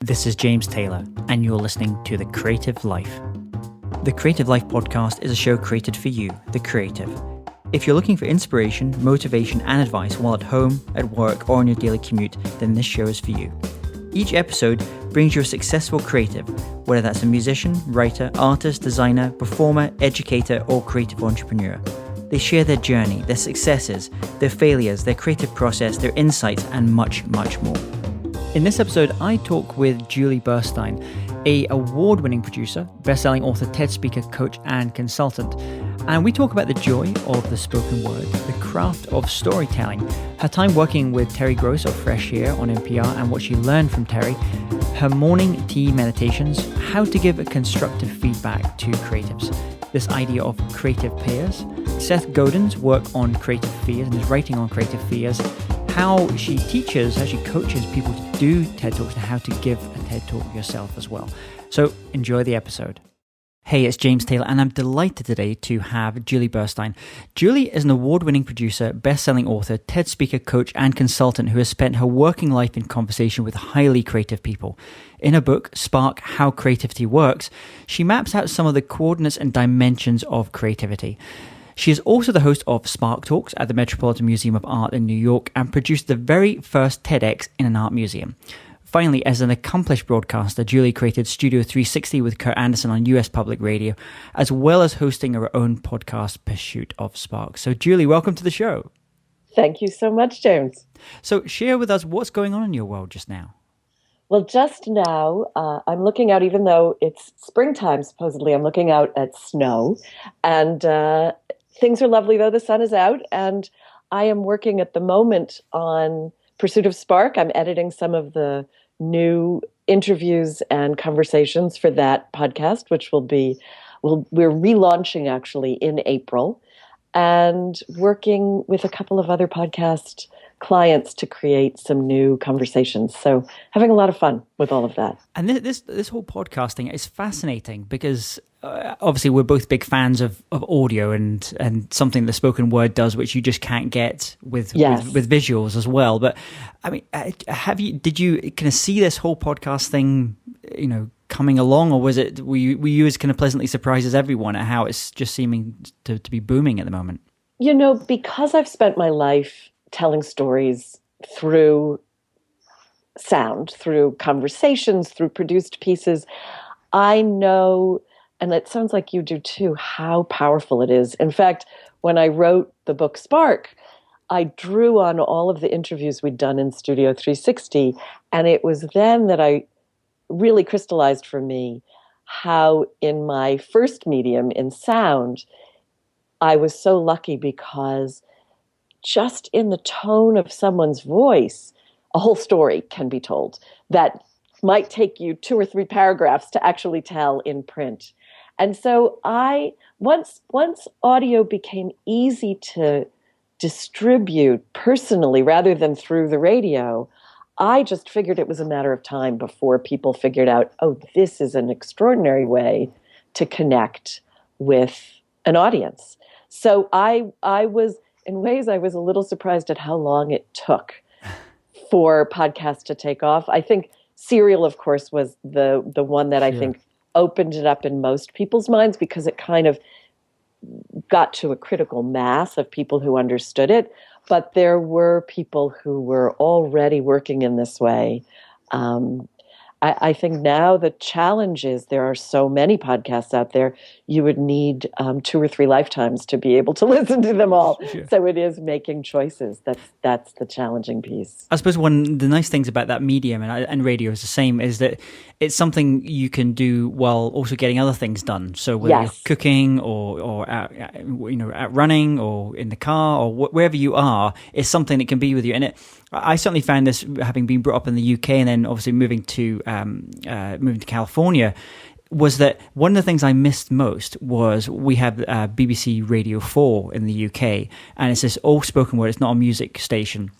This is James Taylor, and you're listening to The Creative Life. The Creative Life podcast is a show created for you, the creative. If you're looking for inspiration, motivation, and advice while at home, at work, or on your daily commute, then this show is for you. Each episode brings you a successful creative, whether that's a musician, writer, artist, designer, performer, educator, or creative entrepreneur. They share their journey, their successes, their failures, their creative process, their insights, and much, much more. In this episode, I talk with Julie Burstein, an award-winning producer, best-selling author, TED speaker, coach, and consultant. And we talk about the joy of the spoken word, the craft of storytelling, her time working with Terry Gross of Fresh Air on NPR and what she learned from Terry, her morning tea meditations, how to give constructive feedback to creatives, this idea of creative peers, Seth Godin's work on creative fears and his writing on creative fears, how she coaches people to do TED Talks and how to give a TED Talk yourself as well. So enjoy the episode. Hey, it's James Taylor, and I'm delighted today to have Julie Burstein. Julie is an award-winning producer, best-selling author, TED speaker, coach, and consultant who has spent her working life in conversation with highly creative people. In her book, Spark, How Creativity Works, she maps out some of the coordinates and dimensions of creativity. She is also the host of Spark Talks at the Metropolitan Museum of Art in New York and produced the very first TEDx in an art museum. Finally, as an accomplished broadcaster, Julie created Studio 360 with Kurt Andersen on US Public Radio, as well as hosting her own podcast, PursuitOfSpark. So Julie, welcome to the show. Thank you so much, James. So share with us what's going on in your world just now. Well, just now, I'm looking out, even though it's springtime, supposedly, I'm looking out at snow. And things are lovely, though. The sun is out. And I am working at the moment on PursuitOfSpark. I'm editing some of the new interviews and conversations for that podcast, which we're relaunching actually in April, and working with a couple of other podcast clients to create some new conversations. So having a lot of fun with all of that. And this whole podcasting is fascinating because obviously we're both big fans of audio and something the spoken word does, which you just can't get with visuals as well. But I mean, did you kind of see this whole podcast thing, coming along, or were you as kind of pleasantly surprised as everyone at how it's just seeming to be booming at the moment? Because I've spent my life telling stories through sound, through conversations, through produced pieces, I know, and it sounds like you do too, how powerful it is. In fact, when I wrote the book Spark, I drew on all of the interviews we'd done in Studio 360, and it was then that I really crystallized for me how in my first medium, in sound, I was so lucky because just in the tone of someone's voice, a whole story can be told that might take you 2 or 3 paragraphs to actually tell in print. And so once audio became easy to distribute personally rather than through the radio, I just figured it was a matter of time before people figured out, oh, this is an extraordinary way to connect with an audience. So I was, in ways, I was a little surprised at how long it took for podcasts to take off. I think Serial, of course, was the one that I think opened it up in most people's minds because it kind of got to a critical mass of people who understood it. But there were people who were already working in this way. I think now the challenge is there are so many podcasts out there, you would need 2 or 3 lifetimes to be able to listen to them all. Sure. So it is making choices. That's the challenging piece. I suppose one of the nice things about that medium and radio is the same, is that it's something you can do while also getting other things done. So whether you're cooking or out running or in the car or wherever you are, it's something that can be with you. And I certainly found this, having been brought up in the UK and then obviously moving to California, was that one of the things I missed most was we have BBC Radio 4 in the UK, and it's this all spoken word. It's not a music station,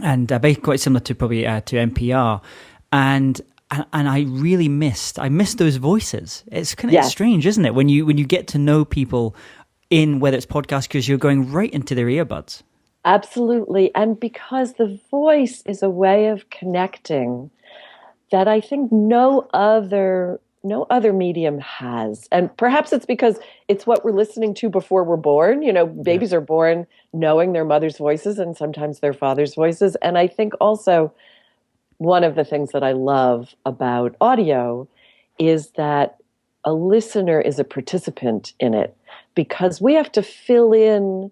and quite similar to probably to NPR, and I really missed those voices. It's kind of strange, isn't it, when you get to know people in whether it's podcasts, because you're going right into their earbuds. Absolutely. And because the voice is a way of connecting that I think no other medium has. And perhaps it's because it's what we're listening to before we're born. You know, babies are born knowing their mother's voices and sometimes their father's voices. And I think also one of the things that I love about audio is that a listener is a participant in it, because we have to fill in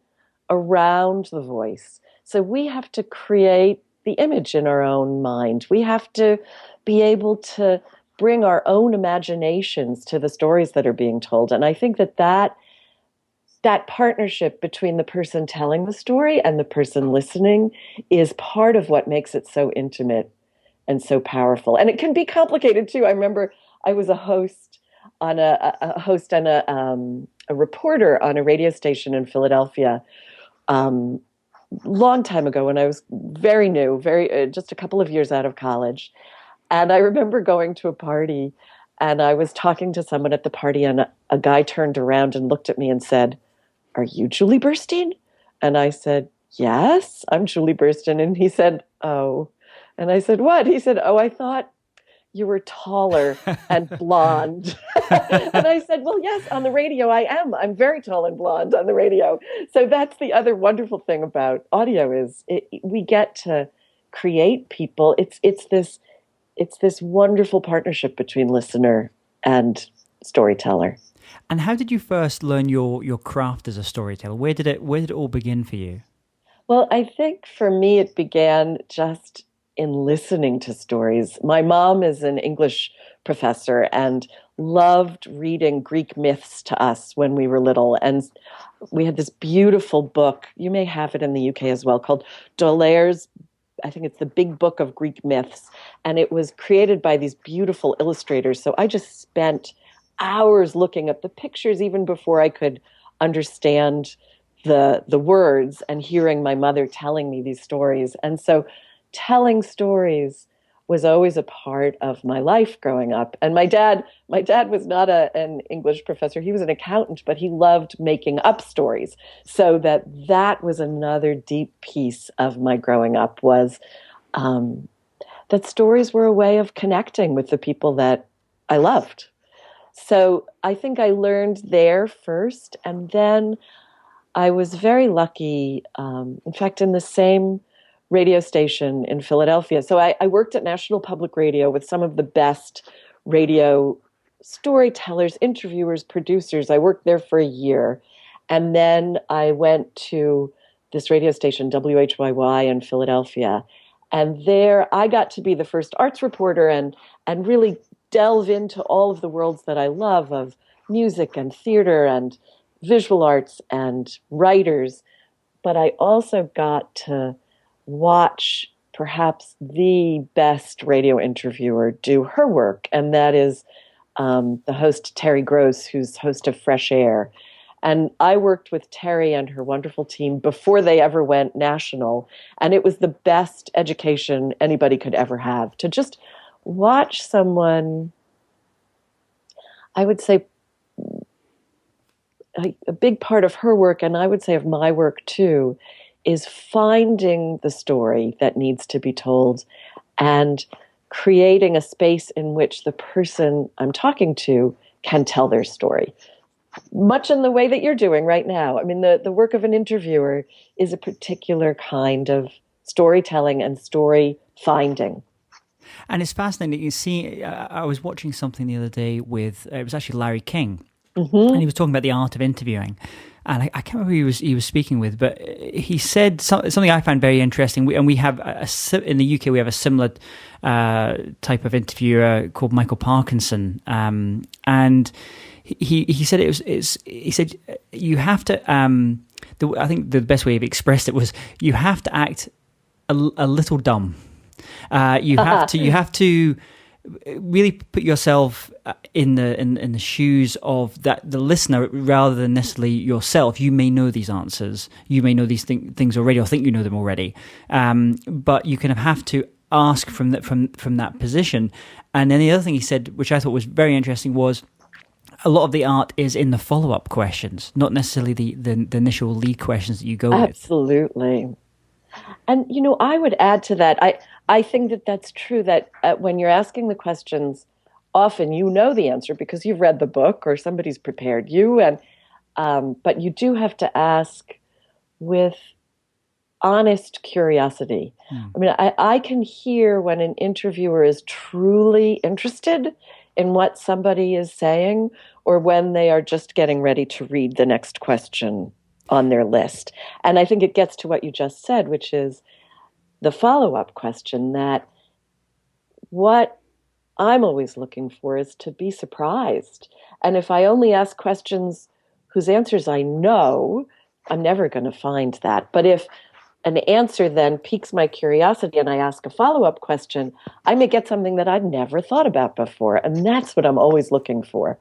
around the voice. So we have to create the image in our own mind. We have to be able to bring our own imaginations to the stories that are being told. And I think that partnership between the person telling the story and the person listening is part of what makes it so intimate and so powerful. And it can be complicated too. I remember I was a host and a reporter on a radio station in Philadelphia, long time ago when I was very new, just a couple of years out of college. And I remember going to a party, and I was talking to someone at the party, and a guy turned around and looked at me and said, "Are you Julie Burstein?" And I said, "Yes, I'm Julie Burstein." And he said, "Oh." And I said, "What?" He said, "Oh, I thought you were taller and blonde." And I said, "Well, yes, on the radio I am. I'm very tall and blonde on the radio." So that's the other wonderful thing about audio is we get to create people. It's this wonderful partnership between listener and storyteller. And how did you first learn your craft as a storyteller? Where did it all begin for you? Well, I think for me it began just in listening to stories. My mom is an English professor and loved reading Greek myths to us when we were little. And we had this beautiful book, you may have it in the UK as well, called D'Aulaire's, I think it's the Big Book of Greek Myths. And it was created by these beautiful illustrators. So I just spent hours looking at the pictures even before I could understand the words, and hearing my mother telling me these stories. And so telling stories was always a part of my life growing up. And my dad was not an English professor. He was an accountant, but he loved making up stories. So that was another deep piece of my growing up, was that stories were a way of connecting with the people that I loved. So I think I learned there first. And then I was very lucky, in fact, in the same radio station in Philadelphia. So I worked at National Public Radio with some of the best radio storytellers, interviewers, producers. I worked there for a year. And then I went to this radio station, WHYY in Philadelphia. And there I got to be the first arts reporter and really delve into all of the worlds that I love, of music and theater and visual arts and writers. But I also got to watch perhaps the best radio interviewer do her work, and that is the host Terry Gross, who's host of Fresh Air. And I worked with Terry and her wonderful team before they ever went national, and it was the best education anybody could ever have, to just watch someone, I would say a big part of her work, and I would say of my work too, is finding the story that needs to be told and creating a space in which the person I'm talking to can tell their story. Much in the way that you're doing right now. I mean, the work of an interviewer is a particular kind of storytelling and story finding. And it's fascinating. You see, I was watching something the other day with, it was actually Larry King, and he was talking about the art of interviewing. And I can't remember who he was speaking with, but he said something I found very interesting. We have in the UK we have a similar type of interviewer called Michael Parkinson, and he said he said you have to. I think the best way he expressed it was you have to act a little dumb. You have to really put yourself in the shoes of the listener rather than necessarily yourself. You may know these answers, you may know these things already, or think you know them already, but you kind of have to ask from that position. And then the other thing he said, which I thought was very interesting, was a lot of the art is in the follow-up questions, not necessarily the initial lead questions that you go with. Absolutely. And I would add to that, I think that that's true, that when you're asking the questions, often you know the answer because you've read the book or somebody's prepared you. And but you do have to ask with honest curiosity. I mean, I can hear when an interviewer is truly interested in what somebody is saying or when they are just getting ready to read the next question on their list. And I think it gets to what you just said, which is the follow-up question, that what I'm always looking for is to be surprised. And if I only ask questions whose answers I know, I'm never going to find that. But if an answer then piques my curiosity and I ask a follow-up question, I may get something that I'd never thought about before. And that's what I'm always looking for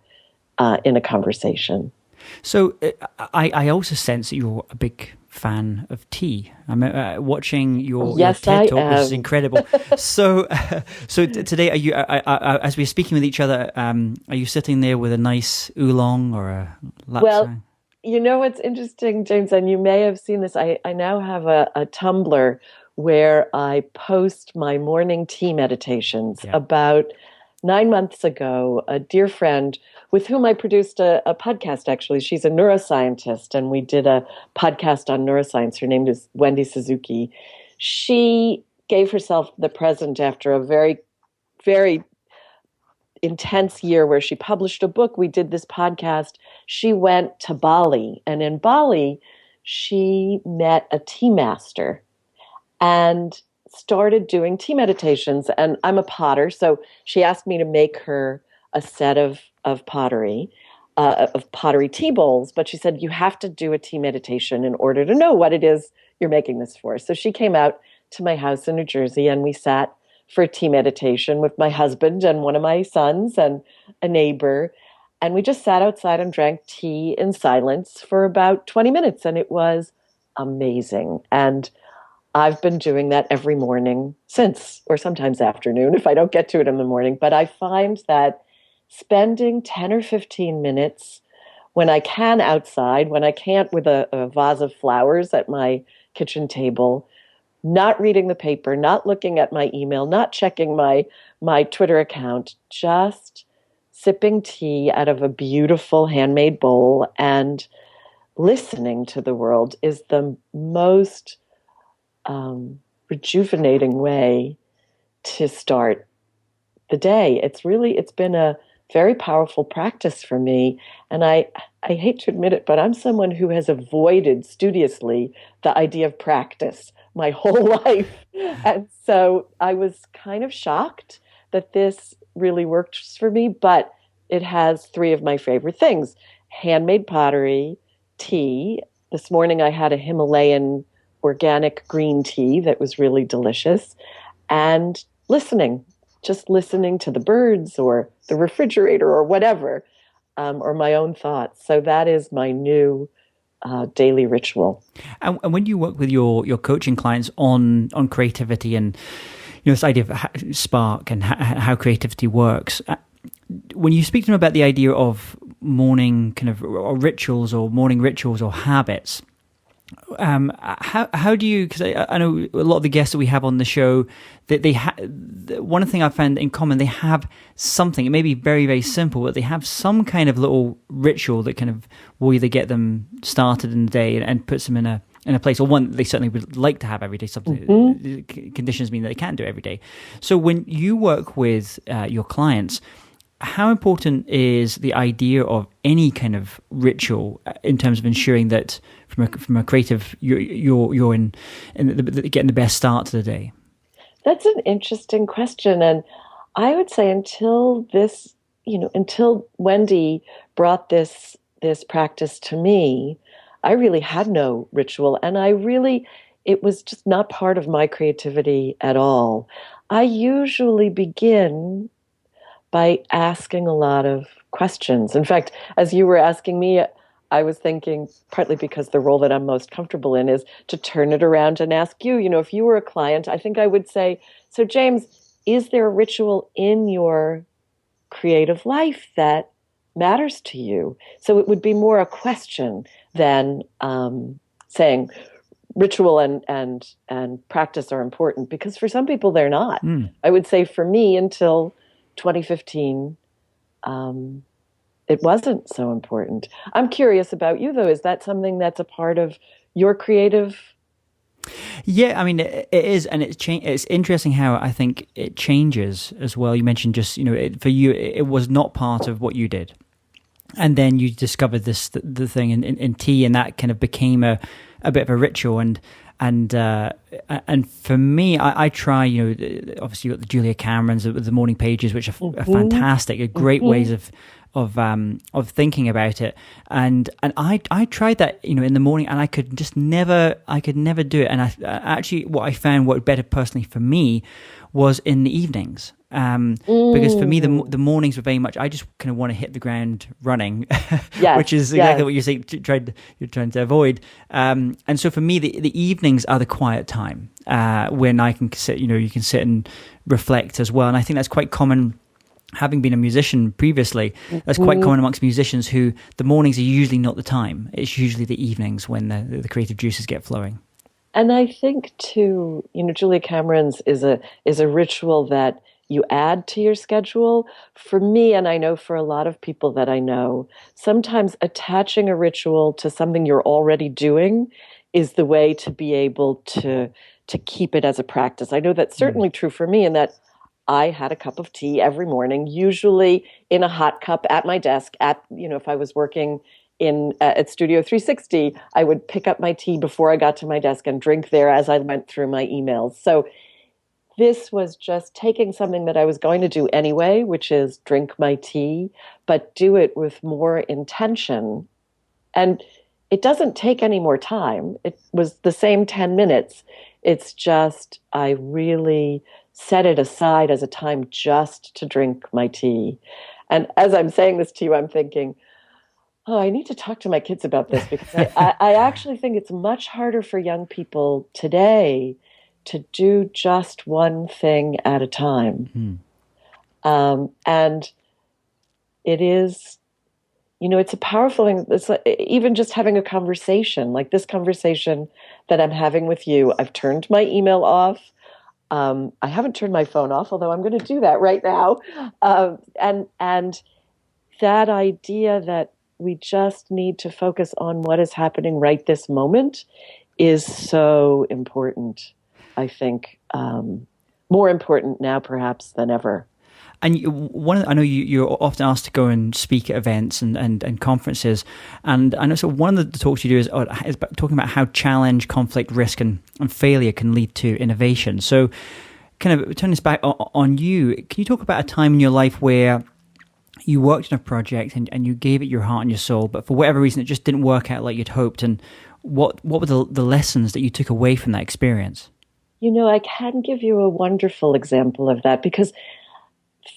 in a conversation. So I also sense that you're a big fan of tea. I'm watching your TED Talk, which is incredible. So today, are you as we're speaking with each other, are you sitting there with a nice oolong or a lapsang? Well, you know what's interesting, James, and you may have seen this. I now have a Tumblr where I post my morning tea meditations. Yeah. About 9 months ago, a dear friend with whom I produced a podcast, actually. She's a neuroscientist, and we did a podcast on neuroscience. Her name is Wendy Suzuki. She gave herself the present after a very, very intense year where she published a book. We did this podcast. She went to Bali, and in Bali, she met a tea master and started doing tea meditations. And I'm a potter, so she asked me to make her a set of pottery tea bowls. But she said, you have to do a tea meditation in order to know what it is you're making this for. So she came out to my house in New Jersey, and we sat for a tea meditation with my husband and one of my sons and a neighbor. And we just sat outside and drank tea in silence for about 20 minutes. And it was amazing. And I've been doing that every morning since, or sometimes afternoon if I don't get to it in the morning. But I find that spending 10 or 15 minutes when I can outside, when I can't with a vase of flowers at my kitchen table, not reading the paper, not looking at my email, not checking my Twitter account, just sipping tea out of a beautiful handmade bowl and listening to the world is the most rejuvenating way to start the day. It's been a very powerful practice for me. And I hate to admit it, but I'm someone who has avoided studiously the idea of practice my whole life. And so I was kind of shocked that this really works for me, but it has three of my favorite things: handmade pottery, tea. This morning I had a Himalayan organic green tea that was really delicious, and listening, just listening to the birds or the refrigerator or whatever, or my own thoughts. So that is my new daily ritual. And when you work with your coaching clients on creativity and this idea of spark and how creativity works, when you speak to them about the idea of morning kind of rituals or morning rituals or habits, how do you? Because I know a lot of the guests that we have on the show, that one thing I found in common, they have something. It may be very, very simple, but they have some kind of little ritual that kind of will either get them started in the day and puts them in a place, or one they certainly would like to have every day. Something conditions mean that they can't do it every day. So when you work with your clients, how important is the idea of any kind of ritual in terms of ensuring that from a creative you're in getting the best start to the day? That's an interesting question, and I would say until Wendy brought this practice to me, I really had no ritual, and it was just not part of my creativity at all. I usually begin by asking a lot of questions. In fact, as you were asking me, I was thinking, partly because the role that I'm most comfortable in is to turn it around and ask you, if you were a client, I think I would say, so James, is there a ritual in your creative life that matters to you? So it would be more a question than saying, ritual and practice are important, because for some people they're not. I would say for me, until 2015, it wasn't so important. I'm curious about you, though. Is that something that's a part of your creative? Yeah, I mean, it is, and it's interesting how I think it changes as well. You mentioned just, for you, it was not part of what you did. And then you discovered the thing in tea, and that kind of became a bit of a ritual. And for me, I try, obviously you got the Julia Camerons, the morning pages, which are fantastic, great ways of thinking about it. And I tried that, in the morning, and I could never do it. And I actually, what I found worked better personally for me was in the evenings. Because for me, the mornings were very much, I just kind of want to hit the ground running, which is exactly what you're saying, you're trying to avoid. And so for me, the evenings are the quiet time, when I can sit, you can sit and reflect as well. And I think that's quite common. Having been a musician previously, that's quite common amongst musicians who the mornings are usually not the time. It's usually the evenings when the creative juices get flowing. And I think too, Julia Cameron's is a ritual that you add to your schedule. For me, and I know for a lot of people that I know, sometimes attaching a ritual to something you're already doing is the way to be able to keep it as a practice. I know that's certainly true for me, in that I had a cup of tea every morning, usually in a hot cup at my desk. If I was working at Studio 360, I would pick up my tea before I got to my desk and drink there as I went through my emails. So this was just taking something that I was going to do anyway, which is drink my tea, but do it with more intention. And it doesn't take any more time. It was the same 10 minutes. It's just I really set it aside as a time just to drink my tea. And as I'm saying this to you, I'm thinking, I need to talk to my kids about this, because I actually think it's much harder for young people today to do just one thing at a time. And it is, it's a powerful thing. It's like, even just having a conversation, like this conversation that I'm having with you. I've turned my email off. I haven't turned my phone off, although I'm going to do that right now. And that idea that we just need to focus on what is happening right this moment is so important, I think, more important now perhaps than ever. And I know you're often asked to go and speak at events and conferences, and I know so one of the talks you do is talking about how challenge, conflict, risk, and failure can lead to innovation. So, kind of turn this back on you. Can you talk about a time in your life where you worked on a project and you gave it your heart and your soul, but for whatever reason it just didn't work out like you'd hoped? And what were the lessons that you took away from that experience? I can give you a wonderful example of that, because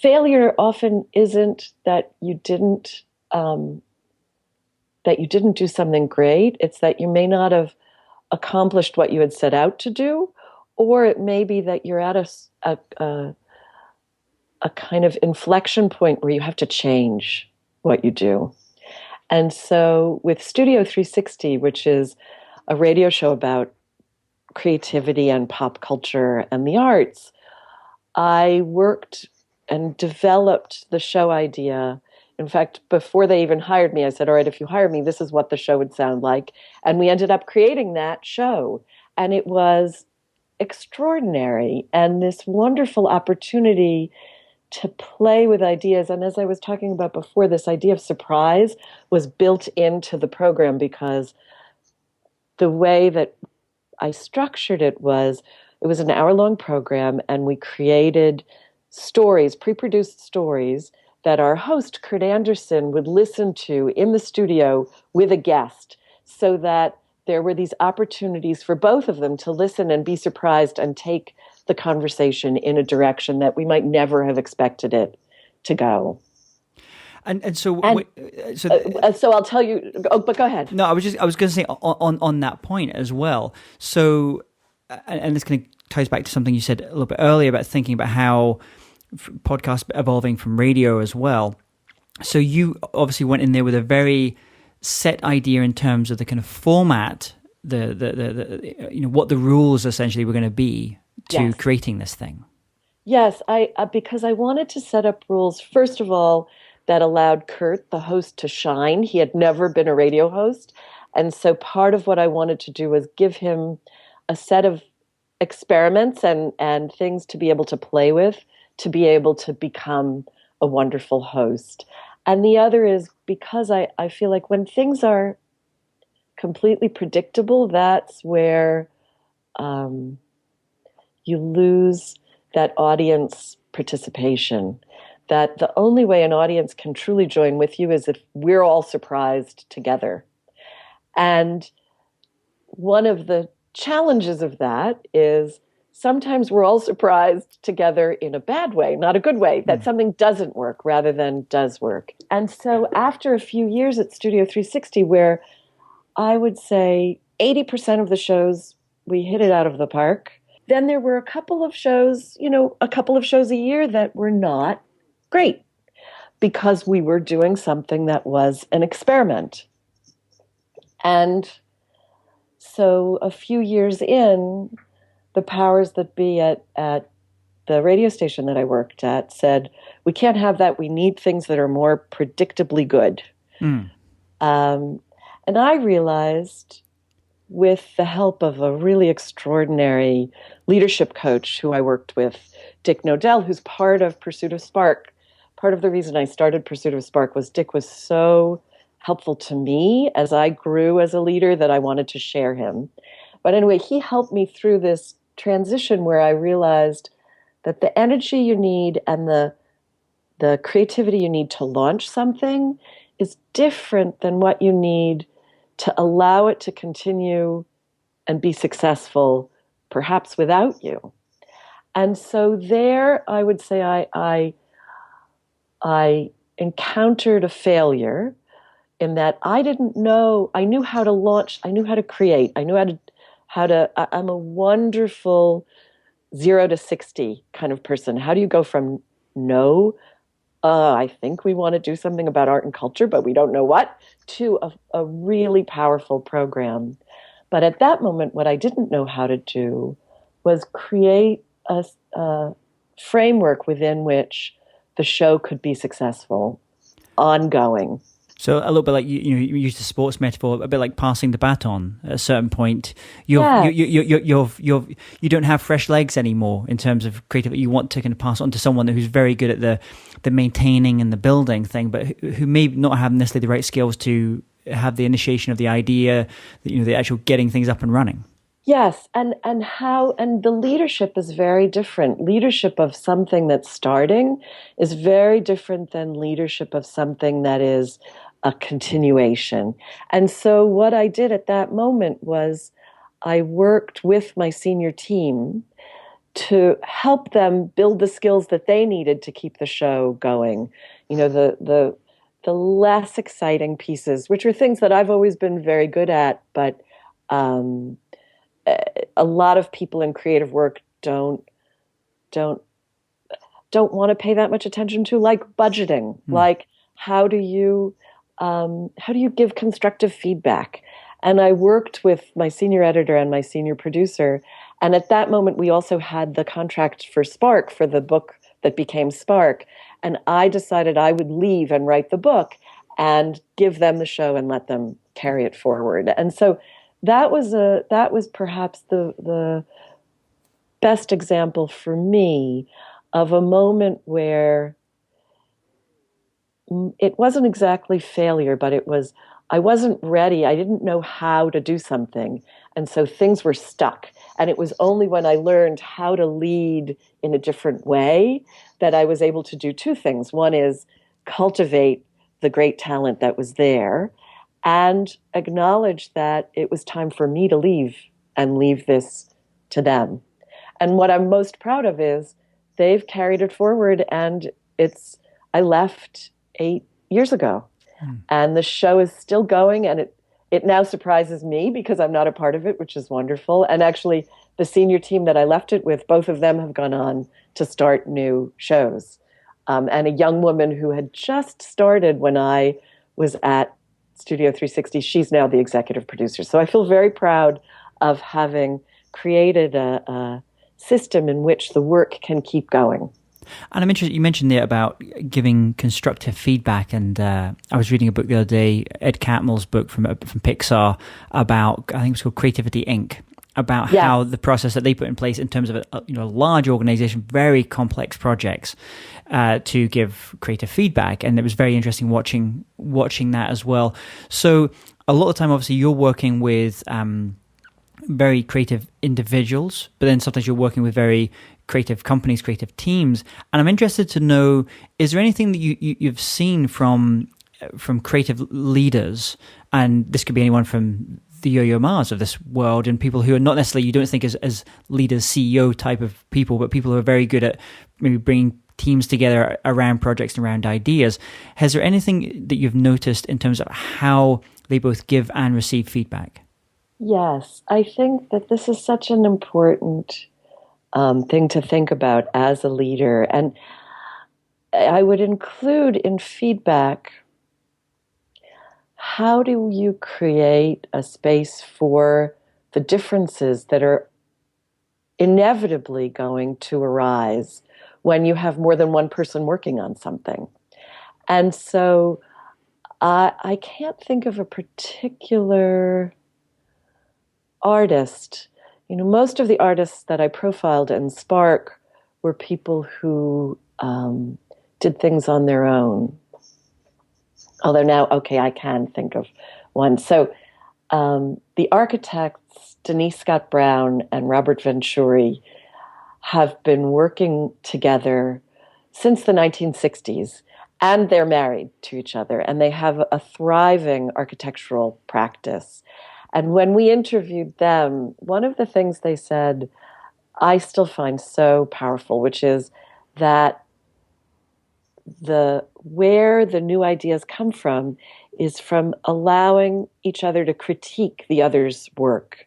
failure often isn't that you didn't do something great. It's that you may not have accomplished what you had set out to do, or it may be that you're at a kind of inflection point where you have to change what you do. And so with Studio 360, which is a radio show about creativity and pop culture and the arts, I worked and developed the show idea. In fact, before they even hired me, I said, all right, if you hire me, this is what the show would sound like. And we ended up creating that show. And it was extraordinary, and this wonderful opportunity to play with ideas. And as I was talking about before, this idea of surprise was built into the program, because the way that I structured it was an hour-long program, and we created stories, pre-produced stories that our host, Kurt Andersen, would listen to in the studio with a guest, so that there were these opportunities for both of them to listen and be surprised and take the conversation in a direction that we might never have expected it to go. So I'll tell you. Oh, but go ahead. No, I was going to say on that point as well. So, and this kind of ties back to something you said a little bit earlier about thinking about how podcasts evolving from radio as well. So you obviously went in there with a very set idea in terms of the kind of format what the rules essentially were going to be to Yes. creating this thing. Yes, because I wanted to set up rules, first of all, that allowed Kurt, the host, to shine. He had never been a radio host. And so part of what I wanted to do was give him a set of experiments and things to be able to play with, to be able to become a wonderful host. And the other is because I feel like when things are completely predictable, that's where you lose that audience participation. That the only way an audience can truly join with you is if we're all surprised together. And one of the challenges of that is sometimes we're all surprised together in a bad way, not a good way, that something doesn't work rather than does work. And so after a few years at Studio 360, where I would say 80% of the shows, we hit it out of the park. Then there were a couple of shows a year that were not great because we were doing something that was an experiment. And so a few years in, the powers that be at the radio station that I worked at said, we can't have that. We need things that are more predictably good. And I realized, with the help of a really extraordinary leadership coach who I worked with, Dick Nodell, who's part of PursuitOfSpark. Part of the reason I started PursuitOfSpark was Dick was so helpful to me as I grew as a leader that I wanted to share him. But anyway, he helped me through this transition where I realized that the energy you need and the creativity you need to launch something is different than what you need to allow it to continue and be successful, perhaps without you. And so there, I would say I encountered a failure in that I didn't know. I knew how to launch. I knew how to create. I knew how to. I'm a wonderful 0 to 60 kind of person. How do you go from no, I think we want to do something about art and culture, but we don't know what, to a really powerful program. But at that moment, what I didn't know how to do was create a framework within which the show could be successful, ongoing. So a little bit like you used the sports metaphor, a bit like passing the baton. At a certain point, you don't have fresh legs anymore in terms of creativity. You want to kind of pass on to someone who's very good at the maintaining and the building thing, but who may not have necessarily the right skills to have the initiation of the idea, the actual getting things up and running. Yes, and the leadership is very different. Leadership of something that's starting is very different than leadership of something that is a continuation. And so what I did at that moment was I worked with my senior team to help them build the skills that they needed to keep the show going. The less exciting pieces, which are things that I've always been very good at, but a lot of people in creative work don't want to pay that much attention to, like budgeting. Like how do you give constructive feedback? And I worked with my senior editor and my senior producer, and at that moment we also had the contract for Spark, for the book that became Spark, and I decided I would leave and write the book and give them the show and let them carry it forward. And so that was perhaps the best example for me of a moment where it wasn't exactly failure, but it was, I wasn't ready. I didn't know how to do something. And so things were stuck. And it was only when I learned how to lead in a different way that I was able to do two things. One is cultivate the great talent that was there and acknowledge that it was time for me to leave and leave this to them. And what I'm most proud of is they've carried it forward, and I left 8 years ago. And the show is still going, and it now surprises me because I'm not a part of it, which is wonderful. And actually, the senior team that I left it with, both of them have gone on to start new shows. And a young woman who had just started when I was at Studio 360. She's now the executive producer. So I feel very proud of having created a system in which the work can keep going. And I'm interested, you mentioned there about giving constructive feedback, and I was reading a book the other day, Ed Catmull's book from Pixar about, I think it was called Creativity Inc., about how the process that they put in place in terms of a large organization, very complex projects, to give creative feedback. And it was very interesting watching that as well. So a lot of the time, obviously, you're working with very creative individuals, but then sometimes you're working with very creative companies, creative teams. And I'm interested to know, is there anything that you've seen from creative leaders, and this could be anyone from the Yo-Yo Ma's of this world, and people who are not necessarily, you don't think as leaders, CEO type of people, but people who are very good at maybe bringing teams together around projects and around ideas. Has there anything that you've noticed in terms of how they both give and receive feedback? Yes, I think that this is such an important thing to think about as a leader. And I would include in feedback, how do you create a space for the differences that are inevitably going to arise when you have more than one person working on something? And so I can't think of a particular artist. Most of the artists that I profiled in Spark were people who did things on their own. Although now, okay, I can think of one. So the architects, Denise Scott Brown and Robert Venturi, have been working together since the 1960s, and they're married to each other, and they have a thriving architectural practice. And when we interviewed them, one of the things they said I still find so powerful, which is that where the new ideas come from is from allowing each other to critique the other's work.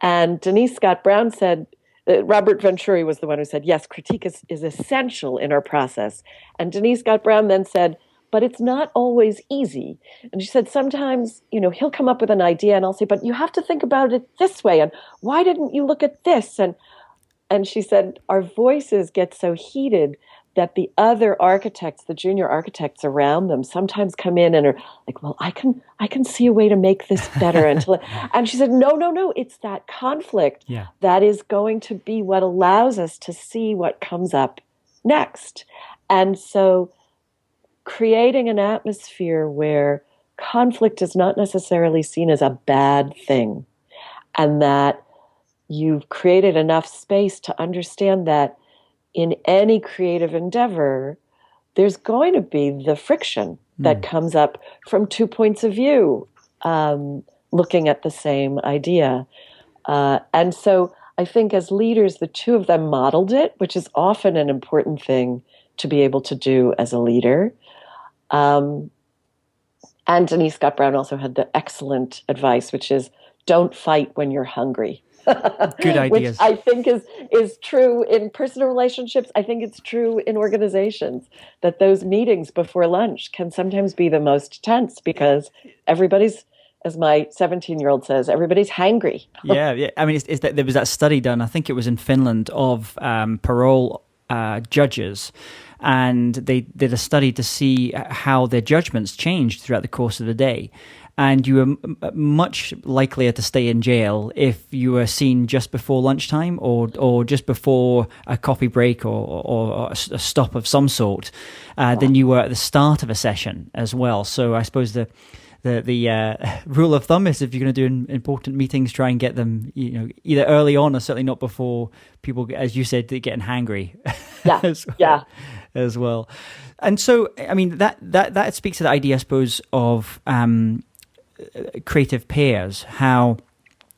And Denise Scott Brown said, Robert Venturi was the one who said, yes, critique is essential in our process. And Denise Scott Brown then said, but it's not always easy. And she said, sometimes, he'll come up with an idea and I'll say, but you have to think about it this way. And why didn't you look at this? And she said, our voices get so heated that the other architects, the junior architects around them, sometimes come in and are like, well, I can see a way to make this better. And she said, no, it's that conflict that is going to be what allows us to see what comes up next. And so creating an atmosphere where conflict is not necessarily seen as a bad thing, and that you've created enough space to understand that in any creative endeavor, there's going to be the friction that comes up from 2 points of view, looking at the same idea. And so I think as leaders, the two of them modeled it, which is often an important thing to be able to do as a leader. And Denise Scott Brown also had the excellent advice, which is don't fight when you're hungry. Good ideas. Which I think is true in personal relationships. I think it's true in organizations, that those meetings before lunch can sometimes be the most tense because everybody's, as my 17-year-old says, everybody's hangry. Yeah. I mean, it's that there was that study done, I think it was in Finland, of parole judges. And they did a study to see how their judgments changed throughout the course of the day. And you were much likelier to stay in jail if you were seen just before lunchtime or just before a coffee break or a stop of some sort than you were at the start of a session as well. So I suppose the rule of thumb is if you're going to do important meetings, try and get them, either early on or certainly not before people, as you said, getting hangry. Yeah. As well. And so, I mean, that speaks to the idea, I suppose, of creative pairs. How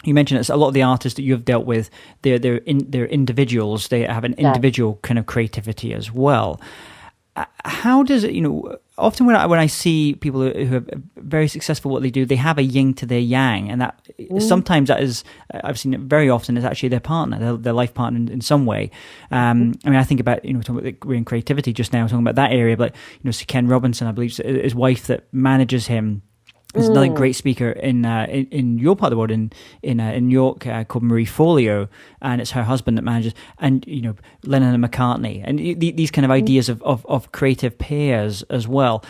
you mentioned it's a lot of the artists that you have dealt with, they're individuals. They have an individual kind of creativity as well. How does it, often when I see people who are very successful at what they do, they have a yin to their yang, and that sometimes that is, I've seen it very often, is actually their partner, their life partner in some way. I mean, I think about, talking about we're in creativity just now, talking about that area, but, Sir Ken Robinson, I believe, his wife that manages him, There's another great speaker in your part of the world, in New York, called Marie Forleo, and it's her husband that manages, and Lennon and McCartney, and these kind of ideas of creative peers as well.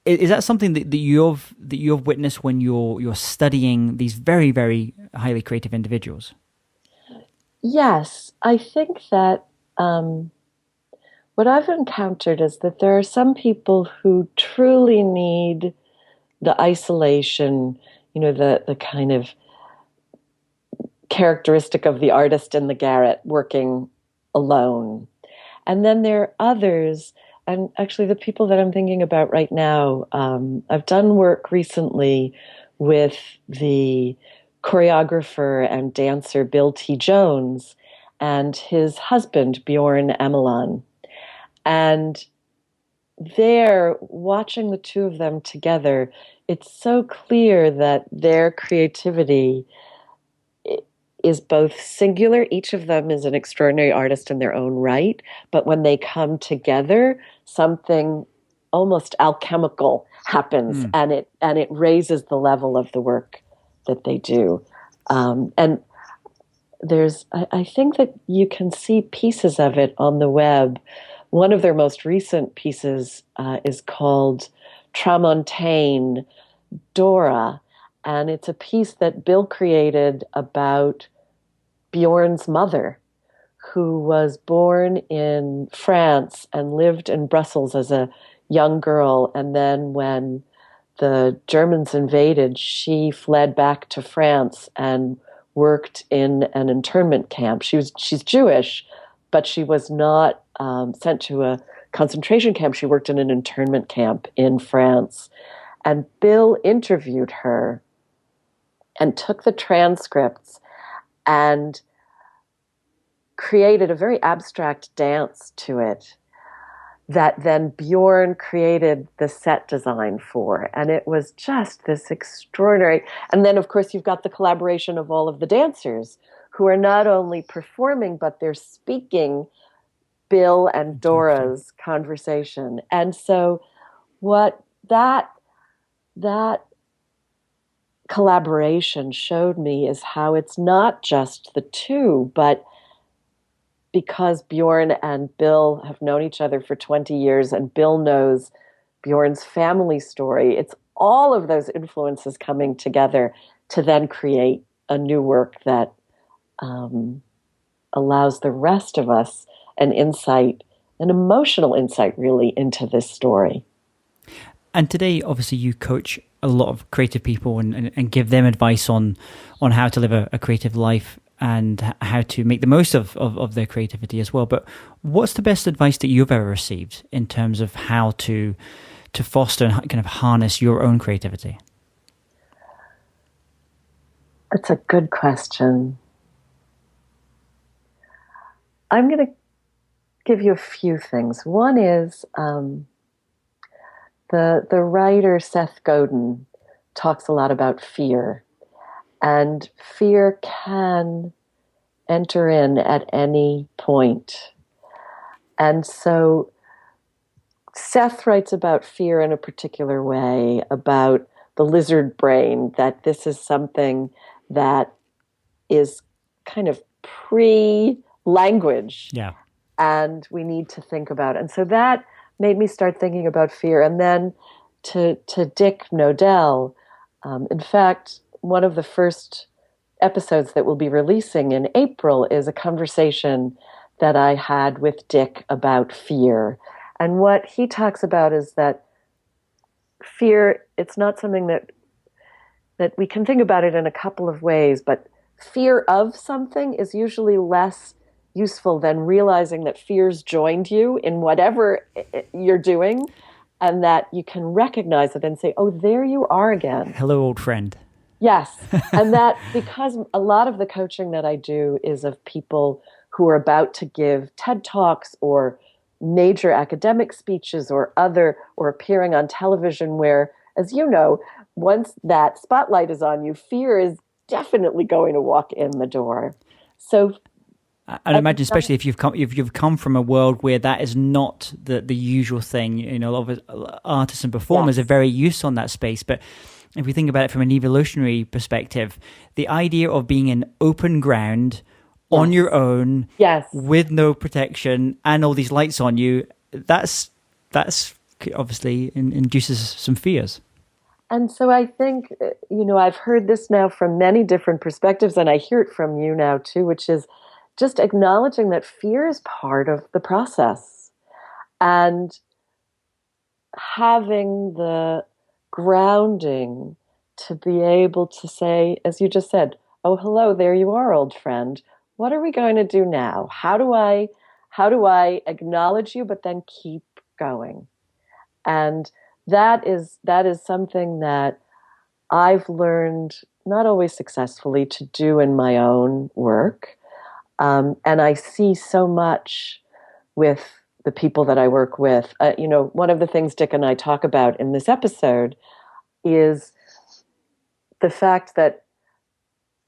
Is that something that you've witnessed when you're studying these very, very highly creative individuals? Yes, I think that what I've encountered is that there are some people who truly need the isolation, the kind of characteristic of the artist in the garret working alone. And then there are others, and actually the people that I'm thinking about right now, I've done work recently with the choreographer and dancer Bill T. Jones and his husband Bjorn Emelan. And there, watching the two of them together, it's so clear that their creativity is both singular. Each of them is an extraordinary artist in their own right. But when they come together, something almost alchemical happens, and it raises the level of the work that they do. And I think that you can see pieces of it on the web. One of their most recent pieces is called Tramontane Dora, and it's a piece that Bill created about Bjorn's mother, who was born in France and lived in Brussels as a young girl, and then when the Germans invaded, she fled back to France and worked in an internment camp. She's Jewish, but she was not sent to a concentration camp. She worked in an internment camp in France. And Bill interviewed her and took the transcripts and created a very abstract dance to it that then Bjorn created the set design for. And it was just this extraordinary. And then, of course, you've got the collaboration of all of the dancers who are not only performing, but they're speaking Bill and Dora's conversation. And so what that collaboration showed me is how it's not just the two, but because Bjorn and Bill have known each other for 20 years and Bill knows Bjorn's family story, it's all of those influences coming together to then create a new work that allows the rest of us an insight, an emotional insight really into this story. And today, obviously, you coach a lot of creative people and give them advice on how to live a creative life and how to make the most of their creativity as well. But what's the best advice that you've ever received in terms of how to foster and kind of harness your own creativity? That's a good question. I'm going to give you a few things. One is the writer Seth Godin talks a lot about fear. And fear can enter in at any point. And so Seth writes about fear in a particular way, about the lizard brain, that this is something that is kind of pre-language. Yeah. And we need to think about it. And so that made me start thinking about fear. And then to Dick Nodell, in fact, one of the first episodes that we'll be releasing in April is a conversation that I had with Dick about fear. And what he talks about is that fear, it's not something that we can think about it in a couple of ways, but fear of something is usually less useful than realizing that fear's joined you in whatever you're doing, and that you can recognize it and say, oh, there you are again. Hello, old friend. Yes. And that because a lot of the coaching that I do is of people who are about to give TED Talks or major academic speeches or appearing on television where, as you know, once that spotlight is on you, fear is definitely going to walk in the door. So And imagine, especially if you've come from a world where that is not the usual thing. You know, a lot of artists and performers are very used on that space. But if we think about it from an evolutionary perspective, the idea of being in open ground on your own, with no protection and all these lights on you, that's obviously induces some fears. And so I think, I've heard this now from many different perspectives, and I hear it from you now too, which is just acknowledging that fear is part of the process and having the grounding to be able to say, as you just said, oh, hello, there you are, old friend. What are we going to do now? How do I acknowledge you, but then keep going? And that is something that I've learned, not always successfully, to do in my own work. And I see so much with the people that I work with. One of the things Dick and I talk about in this episode is the fact that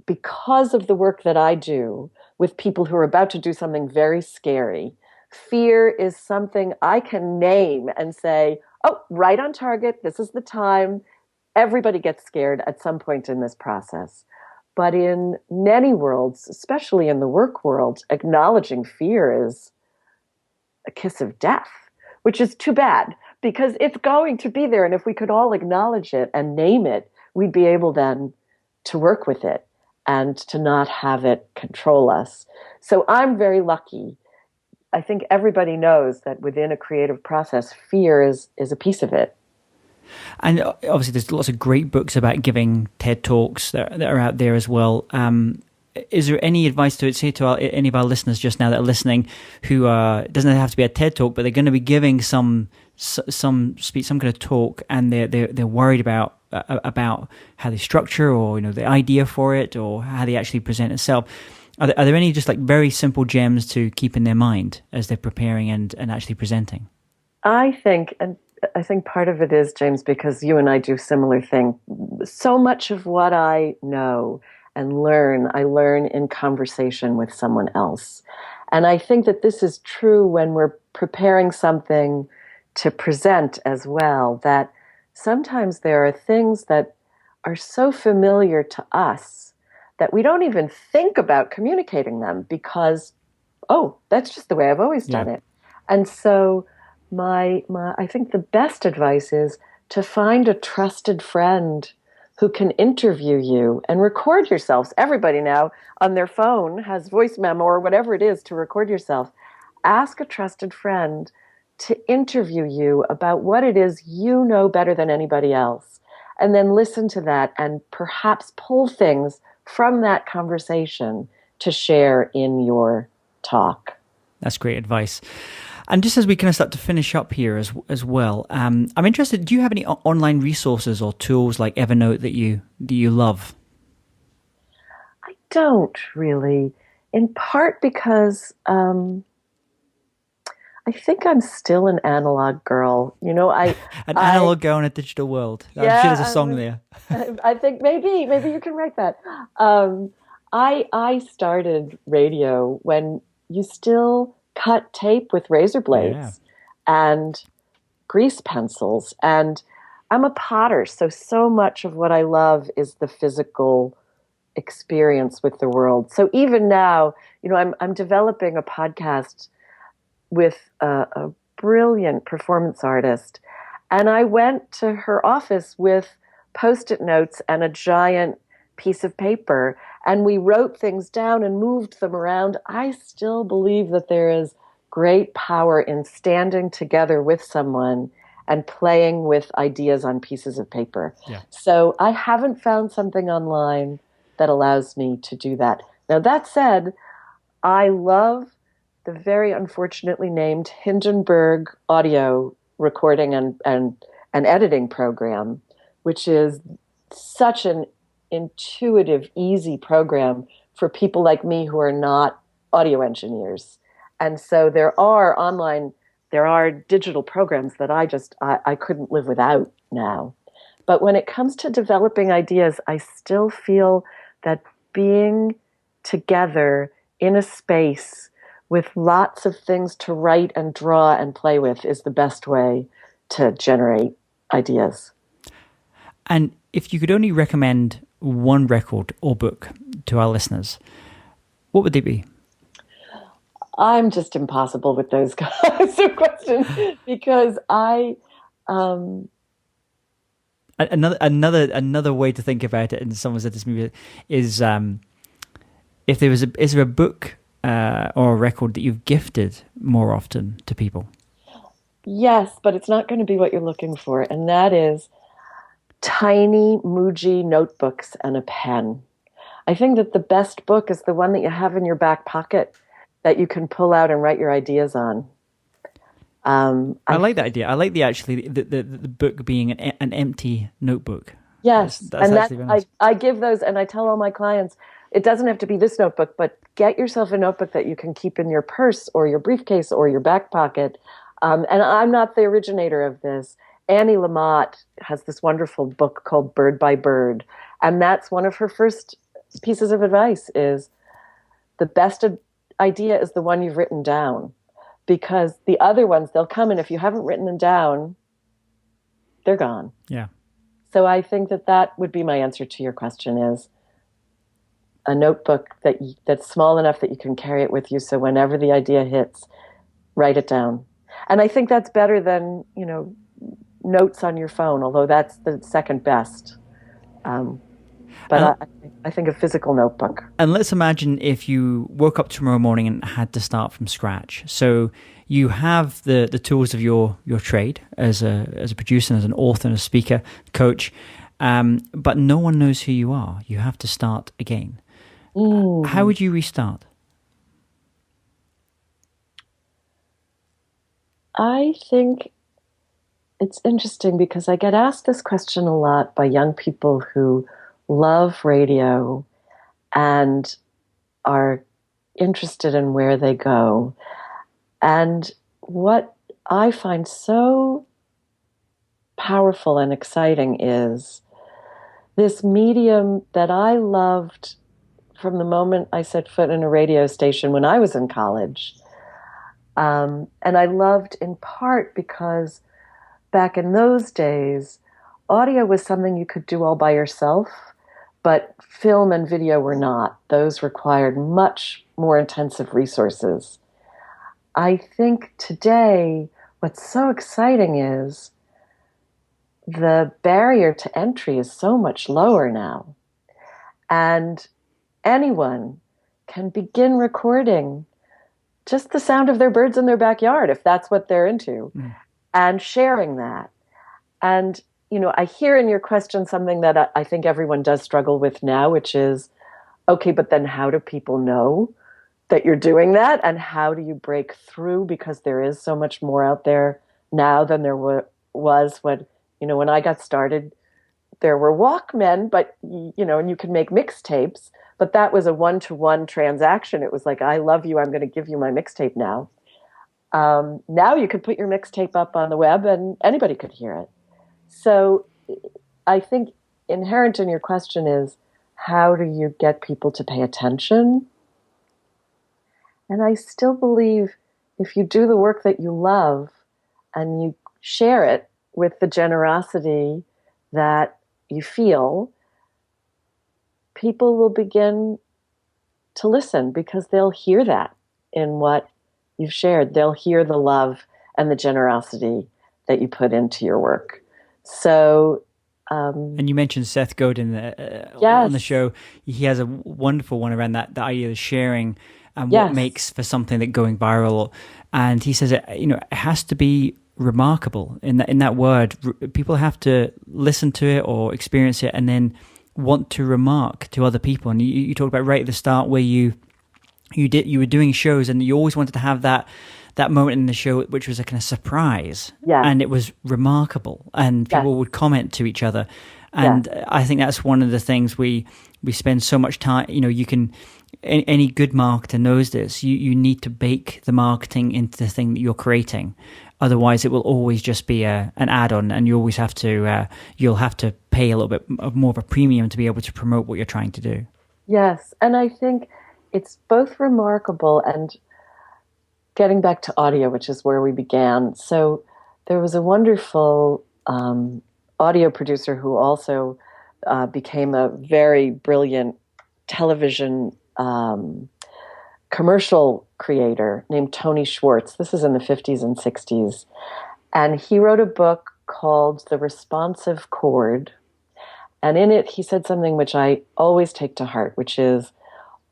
because of the work that I do with people who are about to do something very scary, fear is something I can name and say, oh, right on target, this is the time. Everybody gets scared at some point in this process. But in many worlds, especially in the work world, acknowledging fear is a kiss of death, which is too bad because it's going to be there. And if we could all acknowledge it and name it, we'd be able then to work with it and to not have it control us. So I'm very lucky. I think everybody knows that within a creative process, fear is a piece of it. And obviously there's lots of great books about giving TED Talks that are out there as well. Is there any advice to say to any of our listeners just now that are listening who doesn't have to be a TED Talk, but they're going to be giving some speech, some kind of talk, and they're worried about how they structure or the idea for it or how they actually present itself? Are there any just like very simple gems to keep in their mind as they're preparing and actually presenting? I think part of it is, James, because you and I do similar thing. So much of what I know and learn, I learn in conversation with someone else. And I think that this is true when we're preparing something to present as well, that sometimes there are things that are so familiar to us that we don't even think about communicating them because, oh, that's just the way I've always done it. And so I think the best advice is to find a trusted friend who can interview you and record yourselves. Everybody now on their phone has voice memo or whatever it is to record yourself. Ask a trusted friend to interview you about what it is you know better than anybody else. And then listen to that and perhaps pull things from that conversation to share in your talk. That's great advice. And just as we kind of start to finish up here as well, I'm interested, do you have any online resources or tools like Evernote that you love? I don't really, in part because I think I'm still an analog girl. An analog girl in a digital world. I'm sure there's a song there. I think maybe you can write that. I started radio when you still cut tape with razor blades and grease pencils. And I'm a potter, so much of what I love is the physical experience with the world. So even now, I'm developing a podcast with a brilliant performance artist. And I went to her office with Post-it notes and a giant piece of paper, and we wrote things down and moved them around. I still believe that there is great power in standing together with someone and playing with ideas on pieces of paper. Yeah. So I haven't found something online that allows me to do that. Now, that said, I love the very unfortunately named Hindenburg audio recording and editing program, which is such an intuitive, easy program for people like me who are not audio engineers. And so there are digital programs that I couldn't live without now. But when it comes to developing ideas, I still feel that being together in a space with lots of things to write and draw and play with is the best way to generate ideas. And if you could only recommend one record or book to our listeners, what would they be? I'm just impossible with those kinds of questions because another way to think about it, and someone said this movie is if there was is there a book or a record that you've gifted more often to people? Yes, but it's not going to be what you're looking for, and that is tiny Muji notebooks and a pen. I think that the best book is the one that you have in your back pocket that you can pull out and write your ideas on. I like that idea. I like the book being an empty notebook. Yes, that's nice. I give those, and I tell all my clients, it doesn't have to be this notebook, but get yourself a notebook that you can keep in your purse or your briefcase or your back pocket. And I'm not the originator of this. Annie Lamott has this wonderful book called Bird by Bird, and that's one of her first pieces of advice is the best idea is the one you've written down, because the other ones, they'll come, and if you haven't written them down, they're gone. Yeah. So I think that would be my answer to your question is a notebook that's small enough that you can carry it with you, so whenever the idea hits, write it down. And I think that's better than, notes on your phone, although that's the second best. But I think a physical notebook. And let's imagine if you woke up tomorrow morning and had to start from scratch. So you have the tools of your trade as a producer, as an author, and a speaker, coach, but no one knows who you are. You have to start again. How would you restart? I think it's interesting because I get asked this question a lot by young people who love radio and are interested in where they go. And what I find so powerful and exciting is this medium that I loved from the moment I set foot in a radio station when I was in college. And I loved in part because back in those days, audio was something you could do all by yourself, but film and video were not. Those required much more intensive resources. I think today, what's so exciting is the barrier to entry is so much lower now. And anyone can begin recording just the sound of their birds in their backyard, if that's what they're into, and sharing that. And, I hear in your question something that I think everyone does struggle with now, which is, okay, but then how do people know that you're doing that? And how do you break through? Because there is so much more out there now than there was when I got started. There were Walkmen, but, and you could make mixtapes, but that was a one-to-one transaction. It was like, I love you, I'm going to give you my mixtape now. Now you could put your mixtape up on the web and anybody could hear it. So I think inherent in your question is, how do you get people to pay attention? And I still believe if you do the work that you love and you share it with the generosity that you feel, people will begin to listen because they'll hear that in what you've shared. They'll hear the love and the generosity that you put into your work. So, and you mentioned Seth Godin yes. on the show. He has a wonderful one around that, the idea of sharing and what makes for something that going viral. And he says it has to be remarkable. In that word, people have to listen to it or experience it and then want to remark to other people. And you talked about right at the start where you were doing shows and you always wanted to have that moment in the show which was a kind of surprise, and it was remarkable, and people would comment to each other. And I think that's one of the things we spend so much time. You can, any good marketer knows this. You need to bake the marketing into the thing that you're creating. Otherwise, it will always just be an add-on, and you always have to you'll have to pay a little bit more of a premium to be able to promote what you're trying to do. Yes, and I think it's both remarkable and getting back to audio, which is where we began. So there was a wonderful audio producer who also became a very brilliant television commercial creator named Tony Schwartz. This is in the 50s and 60s. And he wrote a book called The Responsive Chord. And in it, he said something which I always take to heart, which is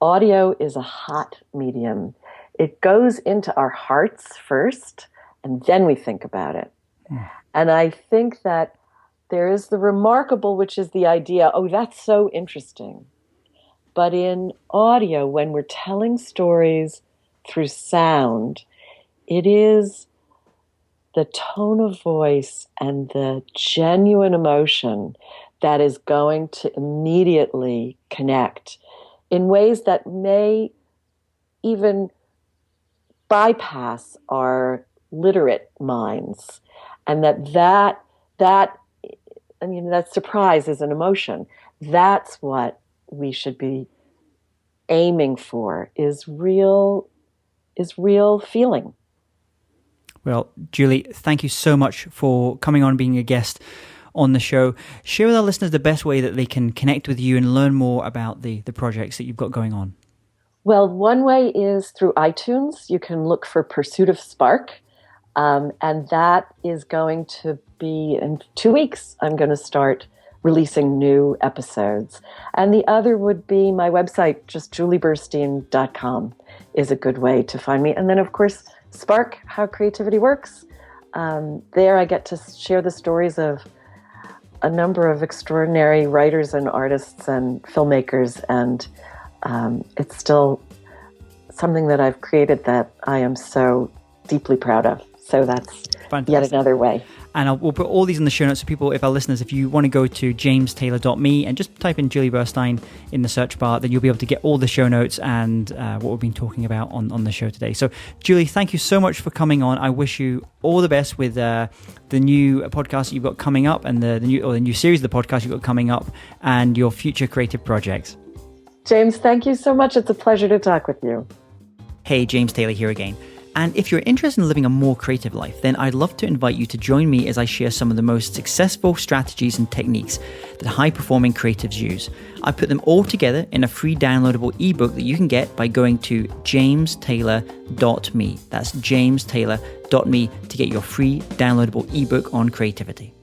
audio is a hot medium. It goes into our hearts first, and then we think about it. And I think that there is the remarkable, which is the idea, oh, that's so interesting. But in audio, when we're telling stories through sound, it is the tone of voice and the genuine emotion that is going to immediately connect in ways that may even bypass our literate minds. And that surprise is an emotion. That's what we should be aiming for, is real feeling. Well, Julie, thank you so much for coming on, being a guest on the show. Share with our listeners the best way that they can connect with you and learn more about the projects that you've got going on. Well, one way is through iTunes. You can look for PursuitOfSpark, and that is going to be in 2 weeks. I'm going to start releasing new episodes. And the other would be my website, just julieburstein.com is a good way to find me. And then, of course, Spark, How Creativity Works. There I get to share the stories of a number of extraordinary writers and artists and filmmakers, and it's still something that I've created that I am so deeply proud of. So that's fantastic. Yet another way. And we'll put all these in the show notes so people, if our listeners, if you want to go to jamestaylor.me and just type in Julie Burstein in the search bar, then you'll be able to get all the show notes and what we've been talking about on the show today. So, Julie, thank you so much for coming on. I wish you all the best with the new podcast that you've got coming up, and the new series of the podcast you've got coming up, and your future creative projects. James, thank you so much. It's a pleasure to talk with you. Hey, James Taylor here again. And if you're interested in living a more creative life, then I'd love to invite you to join me as I share some of the most successful strategies and techniques that high-performing creatives use. I put them all together in a free downloadable ebook that you can get by going to jamestaylor.me. That's jamestaylor.me to get your free downloadable ebook on creativity.